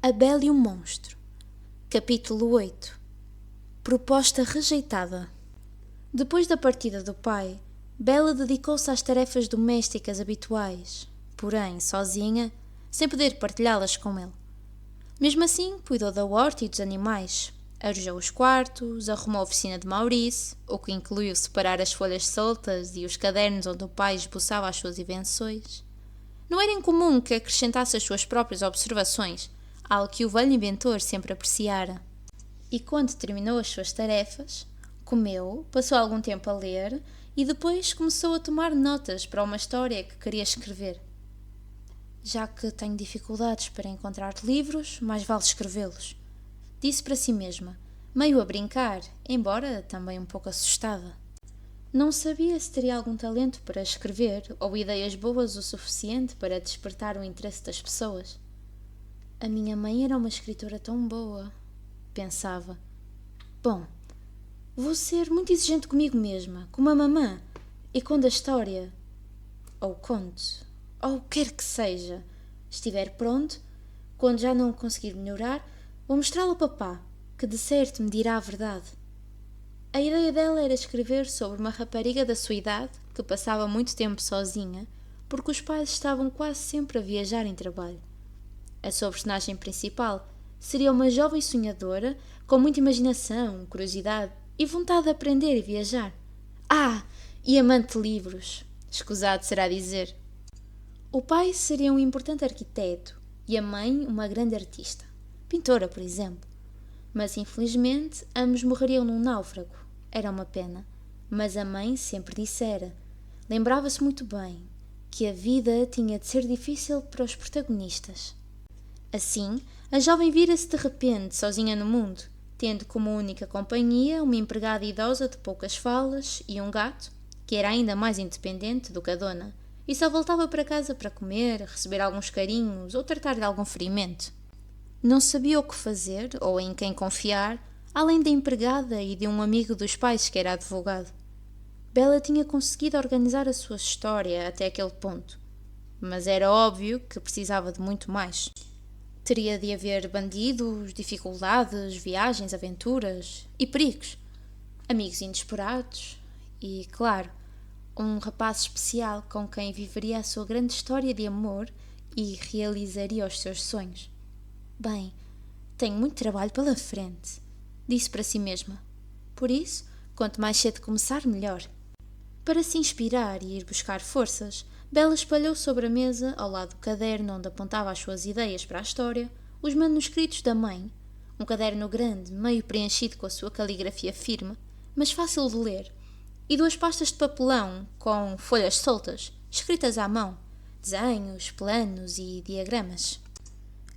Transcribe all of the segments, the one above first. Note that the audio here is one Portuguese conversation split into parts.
A Bela e o Monstro. Capítulo 8. Proposta rejeitada. Depois da partida do pai, Bela dedicou-se às tarefas domésticas habituais, porém sozinha, sem poder partilhá-las com ele. Mesmo assim, cuidou da horta e dos animais, arejou os quartos, arrumou a oficina de Maurice, o que incluiu separar as folhas soltas e os cadernos onde o pai esboçava as suas invenções. Não era incomum que acrescentasse as suas próprias observações, algo que o velho inventor sempre apreciara. E quando terminou as suas tarefas, comeu, passou algum tempo a ler e depois começou a tomar notas para uma história que queria escrever. Já que tenho dificuldades para encontrar livros, mais vale escrevê-los, disse para si mesma, meio a brincar, embora também um pouco assustada. Não sabia se teria algum talento para escrever ou ideias boas o suficiente para despertar o interesse das pessoas. A minha mãe era uma escritora tão boa, pensava. Bom, vou ser muito exigente comigo mesma, como a mamã, e quando a história, ou o conto, ou o que quer que seja, estiver pronto, quando já não conseguir melhorar, vou mostrá-lo ao papá, que de certo me dirá a verdade. A ideia dela era escrever sobre uma rapariga da sua idade que passava muito tempo sozinha, porque os pais estavam quase sempre a viajar em trabalho. A sua personagem principal seria uma jovem sonhadora com muita imaginação, curiosidade e vontade de aprender e viajar. E amante de livros, escusado será dizer. O pai seria um importante arquiteto e a mãe uma grande artista, pintora, por exemplo. Mas infelizmente ambos morreriam num náufrago. Era uma pena, mas a mãe sempre dissera, lembrava-se muito bem, que a vida tinha de ser difícil para os protagonistas. Assim, a jovem vira-se de repente sozinha no mundo, tendo como única companhia uma empregada idosa de poucas falas e um gato, que era ainda mais independente do que a dona, e só voltava para casa para comer, receber alguns carinhos ou tratar de algum ferimento. Não sabia o que fazer ou em quem confiar, além da empregada e de um amigo dos pais que era advogado. Bela tinha conseguido organizar a sua história até aquele ponto, mas era óbvio que precisava de muito mais. Teria de haver bandidos, dificuldades, viagens, aventuras e perigos, amigos inesperados e, claro, um rapaz especial com quem viveria a sua grande história de amor e realizaria os seus sonhos. Bem, tenho muito trabalho pela frente, disse para si mesma. Por isso, quanto mais cedo começar, melhor. Para se inspirar e ir buscar forças, Bela espalhou sobre a mesa, ao lado do caderno onde apontava as suas ideias para a história, os manuscritos da mãe, um caderno grande, meio preenchido com a sua caligrafia firme, mas fácil de ler, e 2 pastas de papelão com folhas soltas, escritas à mão, desenhos, planos e diagramas.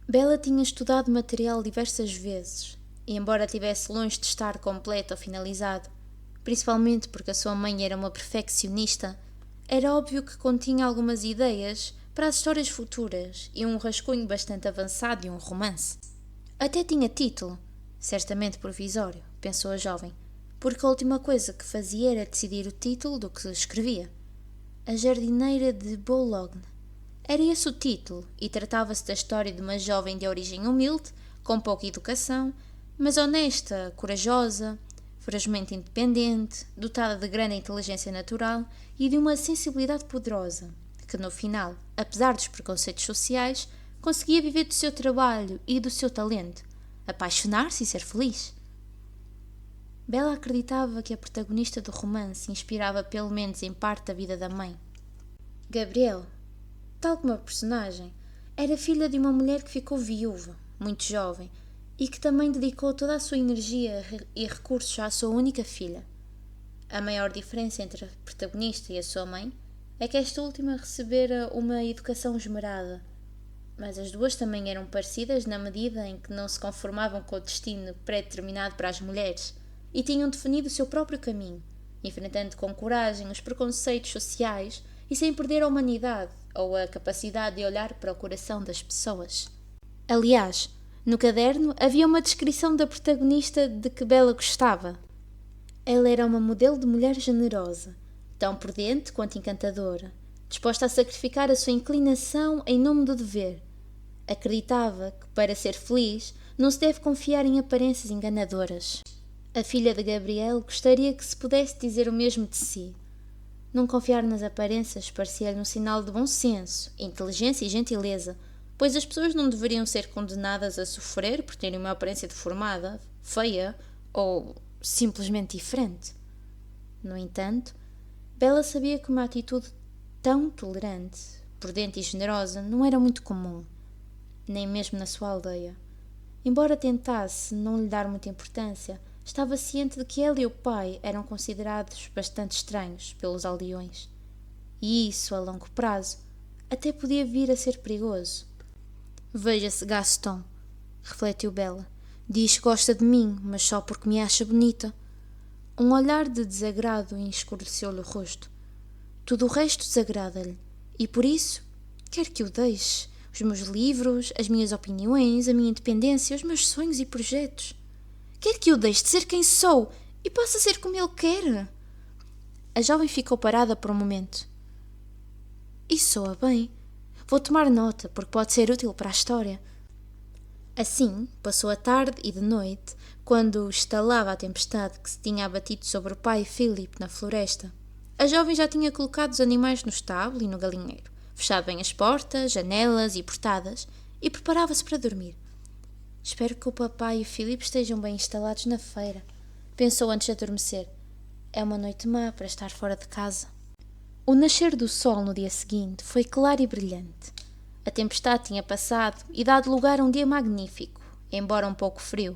Bela tinha estudado material diversas vezes, e embora estivesse longe de estar completo ou finalizado, principalmente porque a sua mãe era uma perfeccionista, era óbvio que continha algumas ideias para as histórias futuras e um rascunho bastante avançado e um romance. Até tinha título, certamente provisório, pensou a jovem, porque a última coisa que fazia era decidir o título do que escrevia. A Jardineira de Boulogne. Era esse o título, e tratava-se da história de uma jovem de origem humilde, com pouca educação, mas honesta, corajosa, ferozmente independente, dotada de grande inteligência natural e de uma sensibilidade poderosa, que no final, apesar dos preconceitos sociais, conseguia viver do seu trabalho e do seu talento, apaixonar-se e ser feliz. Bela acreditava que a protagonista do romance inspirava pelo menos em parte a vida da mãe. Gabrielle, tal como a personagem, era filha de uma mulher que ficou viúva, muito jovem, e que também dedicou toda a sua energia e recursos à sua única filha. A maior diferença entre a protagonista e a sua mãe é que esta última recebera uma educação esmerada, mas as duas também eram parecidas na medida em que não se conformavam com o destino pré-determinado para as mulheres e tinham definido o seu próprio caminho, enfrentando com coragem os preconceitos sociais e sem perder a humanidade ou a capacidade de olhar para o coração das pessoas. Aliás, no caderno havia uma descrição da protagonista de que Bela gostava. Ela era uma modelo de mulher generosa, tão prudente quanto encantadora, disposta a sacrificar a sua inclinação em nome do dever. Acreditava que, para ser feliz, não se deve confiar em aparências enganadoras. A filha de Gabriel gostaria que se pudesse dizer o mesmo de si. Não confiar nas aparências parecia-lhe um sinal de bom senso, inteligência e gentileza, pois as pessoas não deveriam ser condenadas a sofrer por terem uma aparência deformada, feia ou simplesmente diferente. No entanto, Bela sabia que uma atitude tão tolerante, prudente e generosa não era muito comum, nem mesmo na sua aldeia. Embora tentasse não lhe dar muita importância, estava ciente de que ela e o pai eram considerados bastante estranhos pelos aldeões. E isso, a longo prazo, até podia vir a ser perigoso. Veja-se, Gaston, refletiu Bela. Diz que gosta de mim, mas só porque me acha bonita. Um olhar de desagrado escureceu-lhe o rosto. Tudo o resto desagrada-lhe, e por isso quer que o deixe. Os meus livros, as minhas opiniões, a minha independência, os meus sonhos e projetos. Quer que eu deixe de ser quem sou e passe a ser como ele quer. A jovem ficou parada por um momento. Isso soa bem. Vou tomar nota, porque pode ser útil para a história. Assim, passou a tarde e de noite, quando estalava a tempestade que se tinha abatido sobre o pai Philip na floresta. A jovem já tinha colocado os animais no estábulo e no galinheiro, fechado bem as portas, janelas e portadas, e preparava-se para dormir. Espero que o papai e o Philip estejam bem instalados na feira, pensou antes de adormecer. É uma noite má para estar fora de casa. O nascer do sol no dia seguinte foi claro e brilhante. A tempestade tinha passado e dado lugar a um dia magnífico, embora um pouco frio,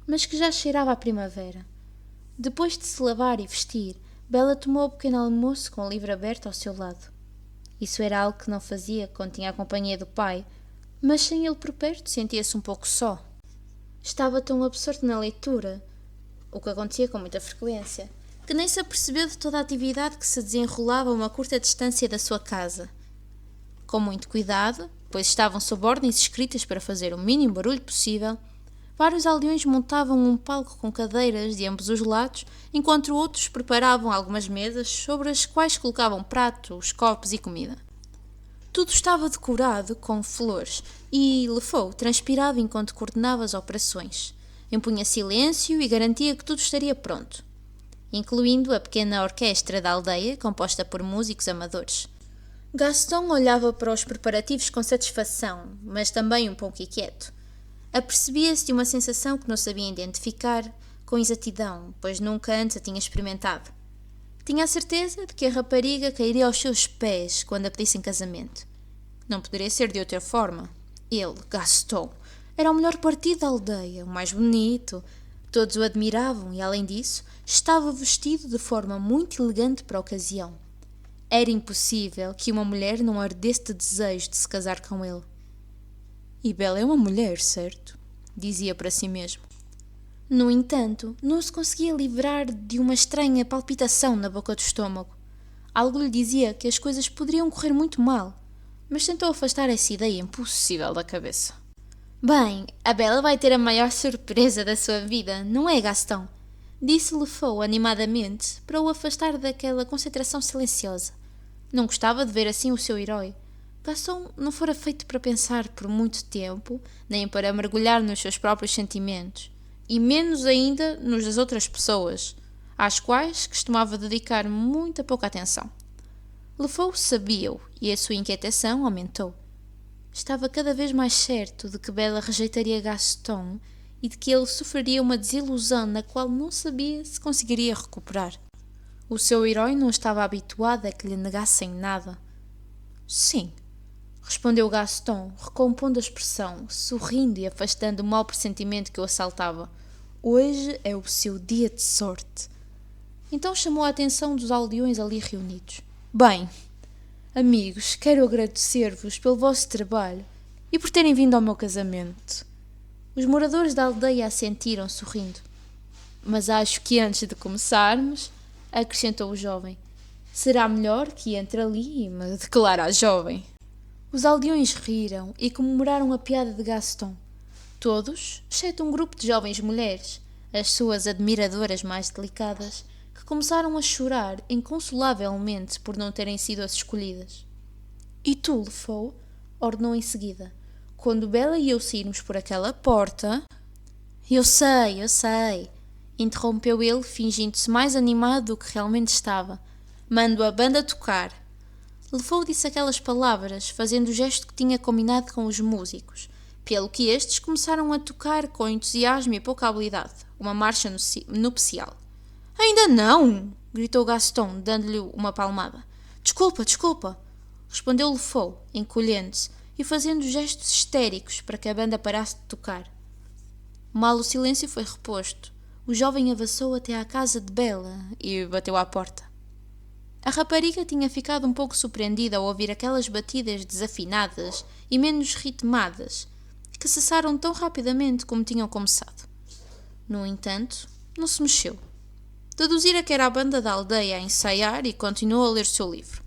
mas que já cheirava à primavera. Depois de se lavar e vestir, Bela tomou o pequeno almoço com o livro aberto ao seu lado. Isso era algo que não fazia quando tinha a companhia do pai, mas sem ele por perto sentia-se um pouco só. Estava tão absorto na leitura, o que acontecia com muita frequência, que nem se apercebeu de toda a atividade que se desenrolava a uma curta distância da sua casa. Com muito cuidado, pois estavam sob ordens escritas para fazer o mínimo barulho possível, vários aldeões montavam um palco com cadeiras de ambos os lados, enquanto outros preparavam algumas mesas sobre as quais colocavam pratos, copos e comida. Tudo estava decorado com flores e Lefou transpirava enquanto coordenava as operações. Impunha silêncio e garantia que tudo estaria pronto, incluindo a pequena orquestra da aldeia, composta por músicos amadores. Gaston olhava para os preparativos com satisfação, mas também um pouco inquieto. Apercebia-se de uma sensação que não sabia identificar com exatidão, pois nunca antes a tinha experimentado. Tinha a certeza de que a rapariga cairia aos seus pés quando a pedisse em casamento. Não poderia ser de outra forma. Ele, Gaston, era o melhor partido da aldeia, o mais bonito. Todos o admiravam e, além disso, estava vestido de forma muito elegante para a ocasião. Era impossível que uma mulher não ardesse de desejo de se casar com ele. E Bela é uma mulher, certo? Dizia para si mesmo. No entanto, não se conseguia livrar de uma estranha palpitação na boca do estômago. Algo lhe dizia que as coisas poderiam correr muito mal, mas tentou afastar essa ideia impossível da cabeça. Bem, a Bela vai ter a maior surpresa da sua vida, não é, Gaston? Disse Lefou animadamente para o afastar daquela concentração silenciosa. Não gostava de ver assim o seu herói. Gaston não fora feito para pensar por muito tempo, nem para mergulhar nos seus próprios sentimentos, e menos ainda nos das outras pessoas, às quais costumava dedicar muita pouca atenção. Lefou sabia-o e a sua inquietação aumentou. Estava cada vez mais certo de que Bela rejeitaria Gaston e de que ele sofreria uma desilusão na qual não sabia se conseguiria recuperar. O seu herói não estava habituado a que lhe negassem nada. Sim, respondeu Gaston, recompondo a expressão, sorrindo e afastando o mau pressentimento que o assaltava. Hoje é o seu dia de sorte. Então chamou a atenção dos aldeões ali reunidos. Bem, amigos, quero agradecer-vos pelo vosso trabalho e por terem vindo ao meu casamento. Os moradores da aldeia assentiram, sorrindo. Mas acho que antes de começarmos, acrescentou o jovem, será melhor que entre ali e me declare a jovem. Os aldeões riram e comemoraram a piada de Gaston. Todos, exceto um grupo de jovens mulheres, as suas admiradoras mais delicadas, que começaram a chorar inconsolavelmente por não terem sido as escolhidas. E tu, Lefou? Ordenou em seguida. quando Bela e eu saímos por aquela porta... Eu sei, interrompeu ele, fingindo-se mais animado do que realmente estava. Mando a banda tocar. Lefou disse aquelas palavras, fazendo o gesto que tinha combinado com os músicos, pelo que estes começaram a tocar com entusiasmo e pouca habilidade, uma marcha nupcial. Ainda não! Gritou Gaston, dando-lhe uma palmada. Desculpa! Respondeu Lefou, encolhendo-se e fazendo gestos histéricos para que a banda parasse de tocar. Mal o silêncio foi reposto, o jovem avançou até à casa de Bela e bateu à porta. A rapariga tinha ficado um pouco surpreendida ao ouvir aquelas batidas desafinadas e menos ritmadas, que cessaram tão rapidamente como tinham começado. No entanto, não se mexeu. Deduzira que era a banda da aldeia a ensaiar e continuou a ler o seu livro.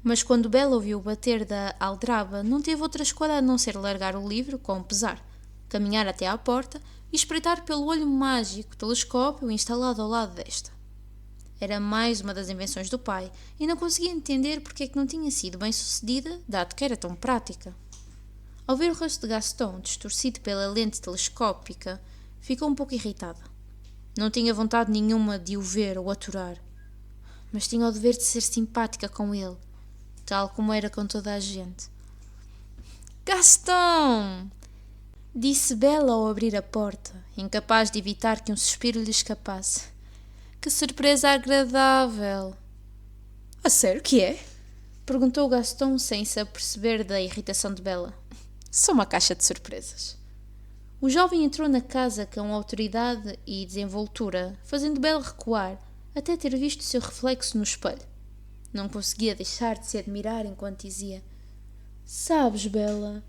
Mas quando Bela ouviu o bater da aldraba, não teve outra escolha a não ser largar o livro com pesar, caminhar até à porta e espreitar pelo olho mágico telescópio instalado ao lado desta. Era mais uma das invenções do pai e não conseguia entender porque é que não tinha sido bem sucedida, dado que era tão prática. Ao ver o rosto de Gaston distorcido pela lente telescópica, ficou um pouco irritada. Não tinha vontade nenhuma de o ver ou aturar, mas tinha o dever de ser simpática com ele, tal como era com toda a gente. Gaston! Disse Bela ao abrir a porta, incapaz de evitar que um suspiro lhe escapasse. Que surpresa agradável! A sério que é? Perguntou Gaston sem se aperceber da irritação de Bela. Sou uma caixa de surpresas. O jovem entrou na casa com autoridade e desenvoltura, fazendo Bela recuar, até ter visto o seu reflexo no espelho. Não conseguia deixar de se admirar enquanto dizia: Sabes, Bela,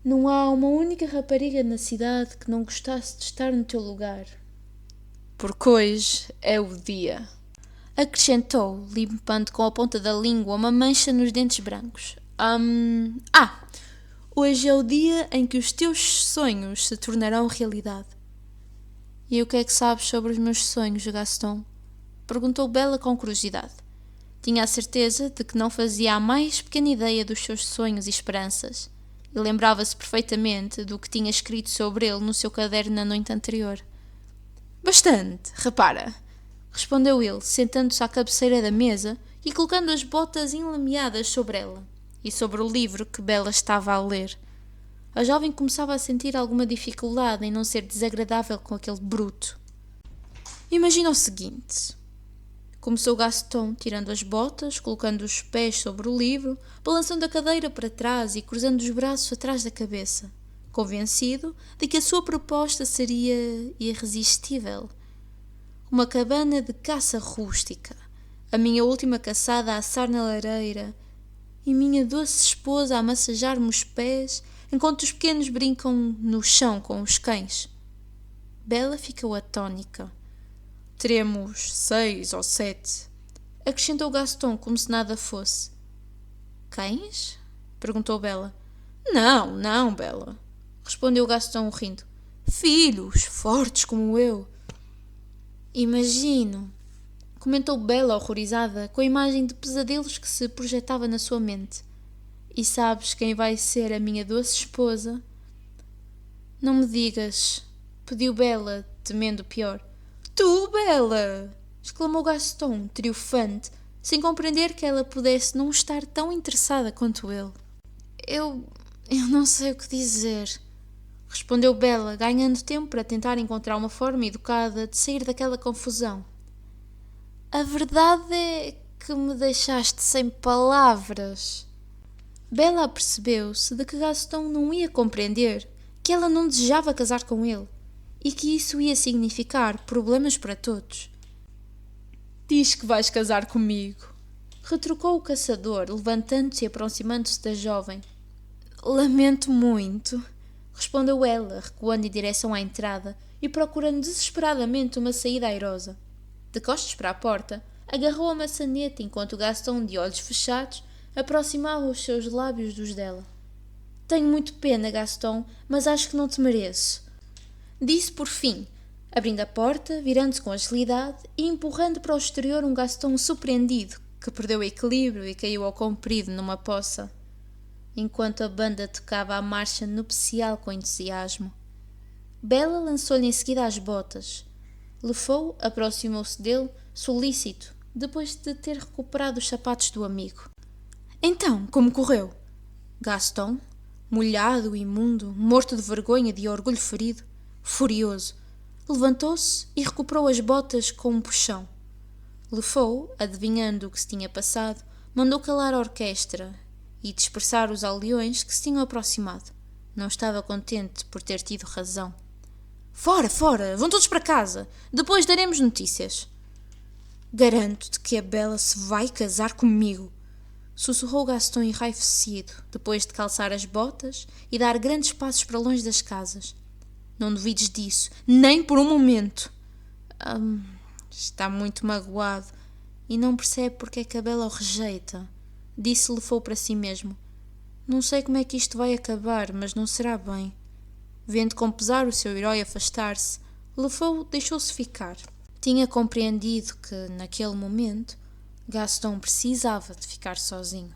não há uma única rapariga na cidade que não gostasse de estar no teu lugar. Porque hoje é o dia. Acrescentou, limpando com a ponta da língua uma mancha nos dentes brancos. Hoje é o dia em que os teus sonhos se tornarão realidade. E o que é que sabes sobre os meus sonhos, Gaston? Perguntou Bela com curiosidade. Tinha a certeza de que não fazia a mais pequena ideia dos seus sonhos e esperanças, e lembrava-se perfeitamente do que tinha escrito sobre ele no seu caderno na noite anterior. Bastante, repara, respondeu ele, sentando-se à cabeceira da mesa e colocando as botas enlameadas sobre ela e sobre o livro que Bela estava a ler. A jovem começava a sentir alguma dificuldade em não ser desagradável com aquele bruto. Imagina o seguinte, começou Gaston, tirando as botas, colocando os pés sobre o livro, balançando a cadeira para trás e cruzando os braços atrás da cabeça, convencido de que a sua proposta seria irresistível. Uma cabana de caça rústica, a minha última caçada a assar na lareira e minha doce esposa a massajar-me os pés enquanto os pequenos brincam no chão com os cães. Bela ficou atónica. Teremos 6 ou 7, acrescentou Gaston como se nada fosse. Cães? Perguntou Bela. Não, Bela, respondeu Gaston rindo. Filhos, fortes como eu. Imagino, comentou Bela horrorizada com a imagem de pesadelos que se projetava na sua mente. E sabes quem vai ser a minha doce esposa? Não me digas, pediu Bela, temendo o pior. Tu, Bela! Exclamou Gaston, triunfante, sem compreender que ela pudesse não estar tão interessada quanto ele. Eu não sei o que dizer, respondeu Bela, ganhando tempo para tentar encontrar uma forma educada de sair daquela confusão. A verdade é que me deixaste sem palavras. Bela apercebeu-se de que Gaston não ia compreender que ela não desejava casar com ele e que isso ia significar problemas para todos. Diz que vais casar comigo, retrucou o caçador, levantando-se e aproximando-se da jovem. Lamento muito, respondeu ela, recuando em direção à entrada e procurando desesperadamente uma saída airosa. De costas para a porta, agarrou a maçaneta enquanto Gaston, de olhos fechados, aproximava os seus lábios dos dela. Tenho muito pena, Gaston, mas acho que não te mereço. Disse por fim, abrindo a porta, virando-se com agilidade e empurrando para o exterior um Gaston surpreendido, que perdeu o equilíbrio e caiu ao comprido numa poça. enquanto a banda tocava a marcha nupcial com entusiasmo. Bela lançou-lhe em seguida as botas. Lefou aproximou-se dele, solícito, depois de ter recuperado os sapatos do amigo. Então, como correu? Gaston, molhado, imundo, morto de vergonha e de orgulho ferido, furioso, levantou-se e recuperou as botas com um puxão. Lefou, adivinhando o que se tinha passado, mandou calar a orquestra e dispersar os aldeões que se tinham aproximado. Não estava contente por ter tido razão. Fora, fora! Vão todos para casa! Depois daremos notícias. Garanto-te que a Bela se vai casar comigo, sussurrou Gaston enraivecido, depois de calçar as botas e dar grandes passos para longe das casas. Não duvides disso, nem por um momento. Está muito magoado e não percebe porque é que a Bela o rejeita, disse Lefou para si mesmo. Não sei como é que isto vai acabar, mas não será bem. Vendo com pesar o seu herói afastar-se, Lefou deixou-se ficar. Tinha compreendido que, naquele momento, Gaston precisava de ficar sozinho.